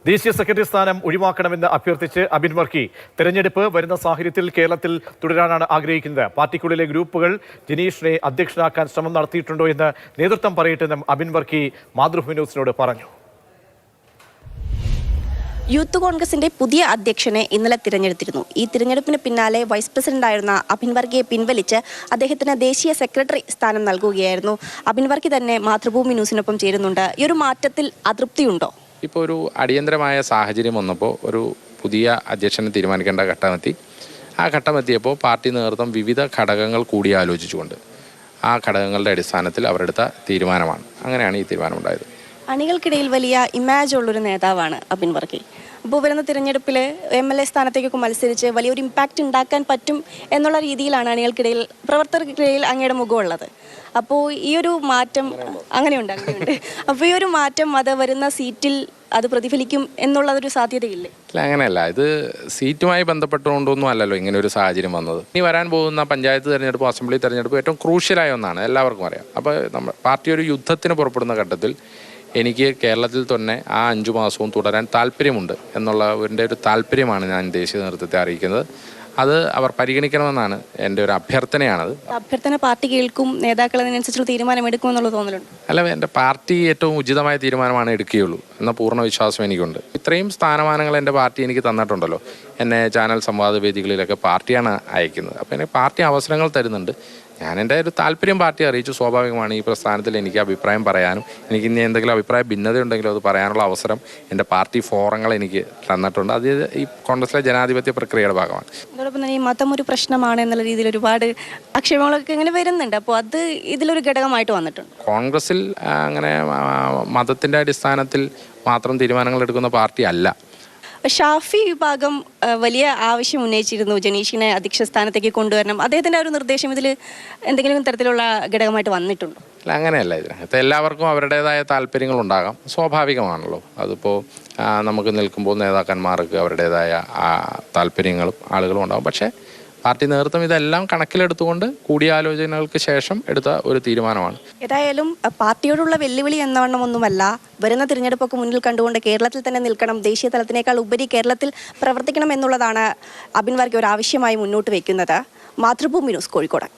ദേശീയ സെക്രട്ടറി സ്ഥാനം ഒഴിവാക്കണമെന്ന് അഭ്യർത്ഥിച്ച് അബിൻ വർക്കി തെരഞ്ഞെടുപ്പ് വരുന്ന സാഹചര്യത്തിൽ കേരളത്തിൽ തുടരാനാണ് ആഗ്രഹിക്കുന്നത്. പാർട്ടിക്കുള്ളിലെ ഗ്രൂപ്പുകൾ ജനീഷിനെ അധ്യക്ഷനാക്കാൻ ശ്രമം നടത്തിയിട്ടുണ്ടോ എന്ന് നേതൃത്വം പറയട്ടെന്നും അബിൻ വർക്കി മാതൃഭൂമി ന്യൂസിനോട് പറഞ്ഞു. യൂത്ത് കോൺഗ്രസിന്റെ പുതിയ അധ്യക്ഷനെ ഇന്നലെ തിരഞ്ഞെടുത്തിരുന്നു. ഈ തിരഞ്ഞെടുപ്പിന് പിന്നാലെ വൈസ് പ്രസിഡന്റായിരുന്ന അബിൻ വർക്കിയെ പിൻവലിച്ച് അദ്ദേഹത്തിന് ദേശീയ സെക്രട്ടറി സ്ഥാനം നൽകുകയായിരുന്നു. അബിൻ വർക്കി തന്നെ മാതൃഭൂമി ന്യൂസിനൊപ്പം ചേരുന്നുണ്ട്. ഈ ഒരു മാറ്റത്തിൽ അതൃപ്തിയുണ്ടോ? ഇപ്പോൾ ഒരു അടിയന്തരമായ സാഹചര്യം വന്നപ്പോൾ ഒരു പുതിയ അധ്യക്ഷനെ തീരുമാനിക്കേണ്ട ഘട്ടമെത്തി. ആ ഘട്ടമെത്തിയപ്പോൾ പാർട്ടി നേതൃത്വം വിവിധ ഘടകങ്ങൾ കൂടിയാലോചിച്ചുകൊണ്ട് ആ ഘടകങ്ങളുടെ അടിസ്ഥാനത്തിൽ അവരെടുത്ത തീരുമാനമാണ്. അങ്ങനെയാണ് ഈ തീരുമാനമുണ്ടായത്. അണികൾക്കിടയിൽ വലിയ ഇമേജ് ഉള്ളൊരു നേതാവാണ് അബിൻ വർക്കി. അപ്പോൾ വരുന്ന തിരഞ്ഞെടുപ്പിൽ MLA സ്ഥാനത്തേക്കൊക്കെ മത്സരിച്ച് വലിയൊരു ഇമ്പാക്റ്റ് ഉണ്ടാക്കാൻ പറ്റും എന്നുള്ള രീതിയിലാണ് അണികൾക്കിടയിൽ, പ്രവർത്തകർക്കിടയിൽ അങ്ങയുടെ മുഖമുള്ളത്. അപ്പോൾ ഈ ഒരു മാറ്റം അങ്ങനെയുണ്ട്. അപ്പോൾ ഈ ഒരു മാറ്റം അത് വരുന്ന സീറ്റിൽ അത് പ്രതിഫലിക്കും എന്നുള്ളതൊരു സാധ്യതയില്ലേ? അല്ല, അങ്ങനെയല്ല. ഇത് സീറ്റുമായി ബന്ധപ്പെട്ടുകൊണ്ടൊന്നും അല്ലല്ലോ ഇങ്ങനെ ഒരു സാഹചര്യം വന്നത്. ഇനി വരാൻ പോകുന്ന പഞ്ചായത്ത് തെരഞ്ഞെടുപ്പ്, അസംബ്ലി തെരഞ്ഞെടുപ്പ് ഏറ്റവും ക്രൂഷ്യലായ ഒന്നാണ്, എല്ലാവർക്കും അറിയാം. അപ്പോൾ നമ്മൾ പാർട്ടി ഒരു യുദ്ധത്തിന് പുറപ്പെടുന്ന ഘട്ടത്തിൽ എനിക്ക് കേരളത്തിൽ തന്നെ ആ 5 മാസവും തുടരാൻ താല്പര്യമുണ്ട് എന്നുള്ളതിൻ്റെ ഒരു താല്പര്യമാണ് ഞാൻ ദേശീയ നേതൃത്വത്തെ അറിയിക്കുന്നത്. അത് അവർ പരിഗണിക്കണമെന്നാണ് എൻ്റെ ഒരു അഭ്യർത്ഥനയാണത്. അഭ്യർത്ഥന പാർട്ടി കേൾക്കും, നേതാക്കൾ അതിനനുസരിച്ചുള്ള തീരുമാനമെടുക്കുമെന്നുള്ള തോന്നലുണ്ട്? അല്ല, എൻ്റെ പാർട്ടി ഏറ്റവും ഉചിതമായ തീരുമാനമാണ് എടുക്കുകയുള്ളൂ എന്ന പൂർണ്ണ വിശ്വാസം എനിക്കുണ്ട്. ഇത്രയും സ്ഥാനമാനങ്ങൾ എൻ്റെ പാർട്ടി എനിക്ക് തന്നിട്ടുണ്ടല്ലോ. എന്നെ ചാനൽ സംവാദ വേദികളിലൊക്കെ പാർട്ടിയാണ് അയക്കുന്നത്. അപ്പോൾ എനിക്ക് പാർട്ടി അവസരങ്ങൾ തരുന്നുണ്ട്. ഞാൻ എൻ്റെ ഒരു താല്പര്യം പാർട്ടി അറിയിച്ചു. സ്വാഭാവികമാണ് ഈ പ്രസ്ഥാനത്തിൽ എനിക്ക് അഭിപ്രായം പറയാനും, എനിക്ക് ഇനി എന്തെങ്കിലും അഭിപ്രായ ഭിന്നതയുണ്ടെങ്കിലും അത് പറയാനുള്ള അവസരം എൻ്റെ പാർട്ടി ഫോറങ്ങൾ എനിക്ക് തന്നിട്ടുണ്ട്. അത് ഈ കോൺഗ്രസിലെ ജനാധിപത്യ പ്രക്രിയയുടെ ഭാഗമാണ്. അതോടൊപ്പം തന്നെ ഈ മതം ഒരു പ്രശ്നമാണ് എന്നുള്ള രീതിയിൽ ഒരുപാട് ആക്ഷേപങ്ങളൊക്കെ ഇങ്ങനെ വരുന്നുണ്ട്. അപ്പോൾ അത് ഇതിലൊരു ഘടകമായിട്ട് വന്നിട്ടുണ്ട്. കോൺഗ്രസിൽ അങ്ങനെ മതത്തിൻ്റെ അടിസ്ഥാനത്തിൽ മാത്രം തീരുമാനങ്ങൾ എടുക്കുന്ന പാർട്ടി അല്ല. ഷാഫി വിഭാഗം വലിയ ആവശ്യം ഉന്നയിച്ചിരുന്നു, ജനീഷിനെ അധ്യക്ഷ സ്ഥാനത്തേക്ക് കൊണ്ടുവരണം. അദ്ദേഹത്തിൻ്റെ ഒരു നിർദ്ദേശം ഇതിൽ എന്തെങ്കിലും തരത്തിലുള്ള ഘടകമായിട്ട് വന്നിട്ടുണ്ടോ? അല്ല, അങ്ങനെയല്ല. ഇതിനകത്ത് എല്ലാവർക്കും അവരുടേതായ താല്പര്യങ്ങളുണ്ടാകാം, സ്വാഭാവികമാണല്ലോ. അതിപ്പോൾ നമുക്ക് നിൽക്കുമ്പോൾ നേതാക്കന്മാർക്ക് അവരുടേതായ താല്പര്യങ്ങളും ആളുകളും ഉണ്ടാകും. പക്ഷേ പാർട്ടി നേതൃത്വം ഇതെല്ലാം കണക്കിലെടുത്തുകൊണ്ട് കൂടിയാലോചനകൾക്ക് ശേഷം എടുത്ത ഒരു തീരുമാനമാണ്. ഏതായാലും പാർട്ടിയോടുള്ള വെല്ലുവിളി എന്നവണ്ണമൊന്നുമല്ല, വരുന്ന തിരഞ്ഞെടുപ്പൊക്കെ മുന്നിൽ കണ്ടുകൊണ്ട് കേരളത്തിൽ തന്നെ നിൽക്കണം, ദേശീയ തലത്തിനേക്കാൾ ഉപരി കേരളത്തിൽ പ്രവർത്തിക്കണം എന്നുള്ളതാണ് അബിൻ വർക്കി ഒരു ആവശ്യമായി മുന്നോട്ട് വയ്ക്കുന്നത്. മാതൃഭൂമി ന്യൂസ്, കോഴിക്കോട്.